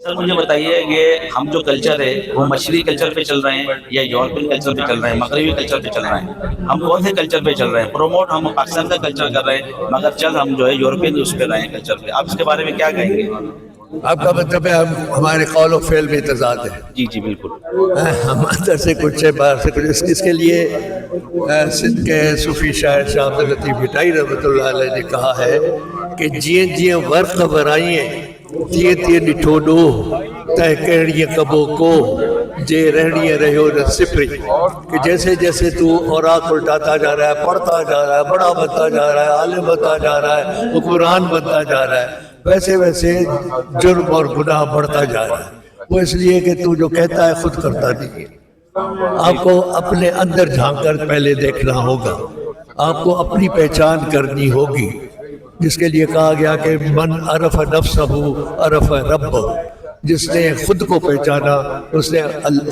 سر مجھے بتائیے کہ ہم جو کلچر ہے وہ مشرقی کلچر پہ چل رہے ہیں یا یورپین کلچر پہ چل رہے ہیں، مغربی کلچر پہ چل رہے ہیں؟ ہم کون سے کلچر پہ چل رہے ہیں؟ پروموٹ ہم پاکستان کا کلچر کر رہے ہیں مگر چل ہم جو ہے یورپین اس پہ رہے ہیں کلچر پہ. آپ اس کے بارے میں کیا کہیں گے؟ آپ کا مطلب ہے ہمارے قول و فعل میں تضاد ہے. جی جی بالکل. ہم اندر سے کچھ ہے باہر سے کچھ. اس کے لیے سندھ کے صوفی شاعر شاہ عبد اللطیف بھٹائی رحمۃ اللہ علیہ نے کہا ہے کہ جیئں جیئں ورق ورائیں تیئں تیئں ڈٹھو ڈوہ تہ کہڑیاں کبو کو جے رہڑیاں رہو نہ سپری. کہ جیسے جیسے تو اوراق الٹاتا جا رہا ہے، پڑھتا جا رہا ہے، بڑا بنتا جا رہا ہے، عالم بنتا جا رہا ہے، حکمران بنتا جا رہا ہے، ویسے ویسے جرم اور گناہ بڑھتا جا رہا ہے. وہ اس لیے کہ تو جو کہتا ہے خود کرتا نہیں ہے. آپ کو اپنے اندر جھانک کر پہلے دیکھنا ہوگا، آپ کو اپنی پہچان کرنی ہوگی، جس کے لیے کہا گیا کہ من عرف نفسہ عرف رب. جس نے خود کو پہچانا اس نے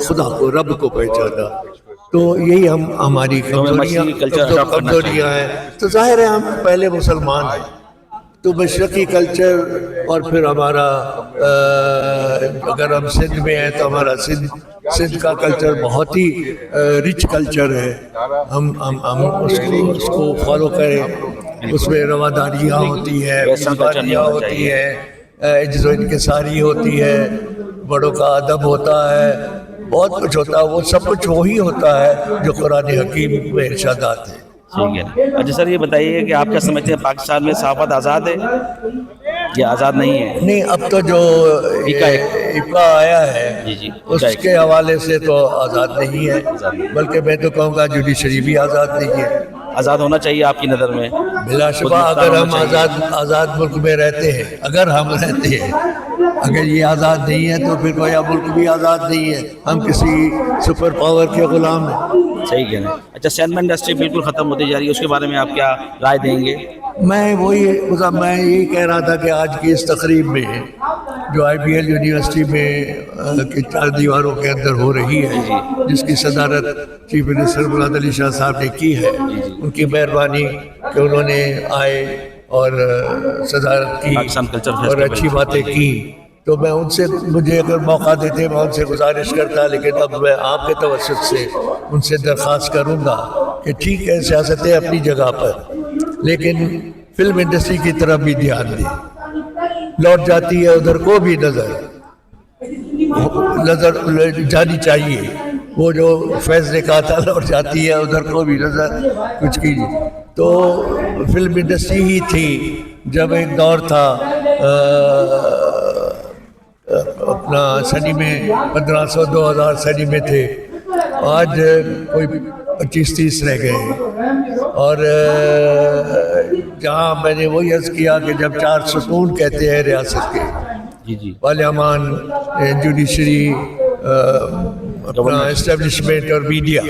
خدا کو، رب کو پہچانا. تو یہی ہماری کمزوریاں ہیں. تو ظاہر ہے ہم پہلے مسلمان ہیں، تو مشرقی کلچر اور پھر ہمارا اگر ہم سندھ میں ہیں تو ہمارا سندھ کا کلچر بہت ہی رچ کلچر ہے. ہم اس کو فالو کریں. اس میں رواداریاں ہوتی ہے، میزبانیاں ہوتی ہے، عجز و انکساری ہوتی ہے، بڑوں کا ادب ہوتا ہے، بہت کچھ ہوتا ہے. وہ سب کچھ وہی ہوتا ہے جو قرآن حکیم میں ارشادات ہیں. ٹھیک ہے. اچھا سر یہ بتائیے کہ آپ کیا سمجھتے ہیں پاکستان میں صحافت آزاد ہے یا آزاد نہیں ہے؟ نہیں، اب تو جو ایپا آیا ہے اس کے حوالے سے تو آزاد نہیں ہے، بلکہ میں تو کہوں گا جوڈیشری بھی آزاد نہیں ہے. آزاد ہونا چاہیے آپ کی نظر میں؟ بلا شبہ اگر ہم آزاد ملک میں رہتے ہیں، اگر ہم رہتے ہیں، اگر یہ آزاد نہیں ہے تو پھر کوئی ملک بھی آزاد نہیں ہے. ہم کسی سپر پاور کے غلام ہیں. صحیح کہہ رہے ہیں. اچھا سینما انڈسٹری بالکل ختم ہوتی جا رہی ہے، اس کے بارے میں آپ کیا رائے دیں گے؟ میں یہی کہہ رہا تھا کہ آج کی اس تقریب میں جو آئی پی ایل یونیورسٹی میں چار دیواروں کے اندر ہو رہی ہے، جس کی صدارت چیف منسٹر مراد علی شاہ صاحب نے کی ہے، ان کی مہربانی کہ انہوں نے آئے اور صدارت کی اور اچھی باتیں کی. تو میں ان سے، مجھے اگر موقع دیتے میں ان سے گزارش کرتا، لیکن اب میں آپ کے توسط سے ان سے درخواست کروں گا کہ ٹھیک ہے سیاستیں اپنی جگہ پر، لیکن فلم انڈسٹری کی طرف بھی دھیان دیں. لوٹ جاتی ہے ادھر کو بھی نظر جانی چاہیے. وہ جو فیض نے کہا تھا لوٹ جاتی ہے ادھر کو بھی نظر کچھ کیجیے. تو فلم انڈسٹری ہی تھی جب ایک دور تھا اپنا صدی میں 1500 2000 صدی میں تھے. آج کوئی 25-30 رہ گئے. اور جہاں میں نے وہی عرض کیا کہ جب 4 ستون کہتے ہیں ریاست کے، پارلیمان، جوڈیشری، اپنا اسٹیبلشمنٹ اور میڈیا،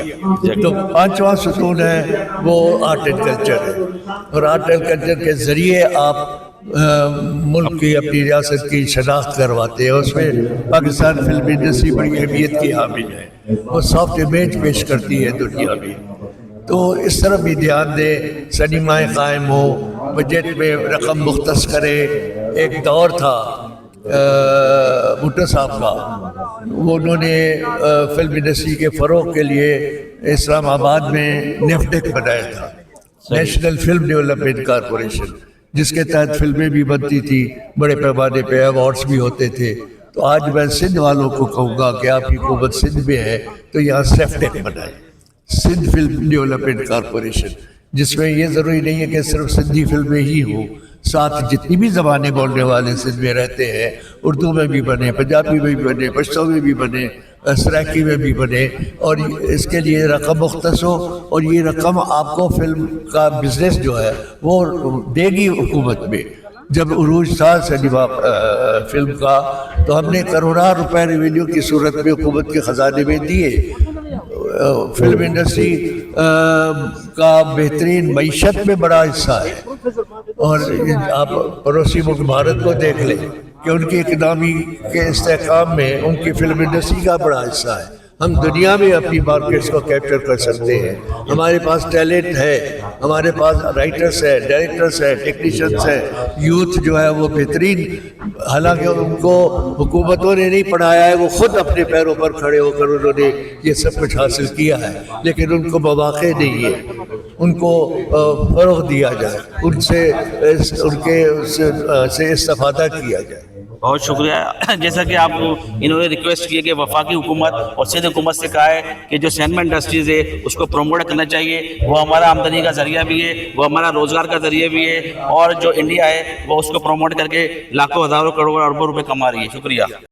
تو 5واں ستون ہے وہ آرٹ اینڈ کلچر ہے. اور آرٹ اینڈ کلچر کے ذریعے آپ ملک کی، اپنی ریاست کی شناخت کرواتے ہیں. اس میں پاکستان فلم انڈسٹری بڑی اہمیت کی حامل ہے. وہ سافٹ امیج پیش کرتی ہے دنیا میں. تو اس طرف بھی دھیان دیں. سنیمائیں قائم ہو، بجٹ میں رقم مختص کرے. ایک دور تھا بھٹو صاحب کا، وہ انہوں نے فلم انڈسٹری کے فروغ کے لیے اسلام آباد میں نیفڈیک بنایا تھا، نیشنل فلم ڈیولپمنٹ کارپوریشن، جس کے تحت فلمیں بھی بنتی تھی، بڑے پیمانے پہ ایوارڈز بھی ہوتے تھے. تو آج میں سندھ والوں کو کہوں گا کہ آپ کی حکومت سندھ میں ہے تو یہاں سیفٹیک بنائے، سندھ فلم ڈیولپمنٹ کارپوریشن، جس میں یہ ضروری نہیں ہے کہ صرف سندھی فلمیں ہی ہوں، ساتھ جتنی بھی زبانیں بولنے والے سندھ میں رہتے ہیں، اردو میں بھی بنے، پنجابی میں بھی بنے، پشتو میں بھی بنے، سرائکی میں بھی بنے. اور اس کے لیے رقم مختص ہو، اور یہ رقم آپ کو فلم کا بزنس جو ہے وہ دے گی حکومت میں. جب عروج تھا سنیما فلم کا تو ہم نے کروڑوں روپے ریونیو کی صورت میں حکومت کے خزانے میں دیے. فلم انڈسٹری کا بہترین معیشت میں بڑا حصہ ہے. اور آپ پڑوسی ملک بھارت کو دیکھ لیں کہ ان کی اکنامی کے استحکام میں ان کی فلم انڈسٹری کا بڑا حصہ ہے. ہم دنیا میں اپنی مارکیٹس کو کیپچر کر سکتے ہیں. ہمارے پاس ٹیلنٹ ہے, ہمارے پاس رائٹرس ہے, ڈائریکٹرس ہے, ٹیکنیشینس ہے, یوتھ جو ہے وہ بہترین, حالانکہ ان کو حکومتوں نے نہیں پڑھایا ہے, وہ خود اپنے پیروں پر کھڑے ہو کر انہوں نے یہ سب کچھ حاصل کیا ہے, لیکن ان کو مواقع نہیں ہے. ان کو فروغ دیا جائے, ان سے استفادہ کیا جائے. بہت شکریہ. جیسا کہ آپ انہوں نے ریکویسٹ کیا کہ وفاقی حکومت اور سندھ حکومت سے کہا ہے کہ جو سینما انڈسٹریز ہے اس کو پروموٹ کرنا چاہیے, وہ ہمارا آمدنی کا ذریعہ بھی ہے, وہ ہمارا روزگار کا ذریعہ بھی ہے, اور جو انڈیا ہے وہ اس کو پروموٹ کر کے لاکھوں ہزاروں کروڑ اربوں روپے کما رہی ہے. شکریہ.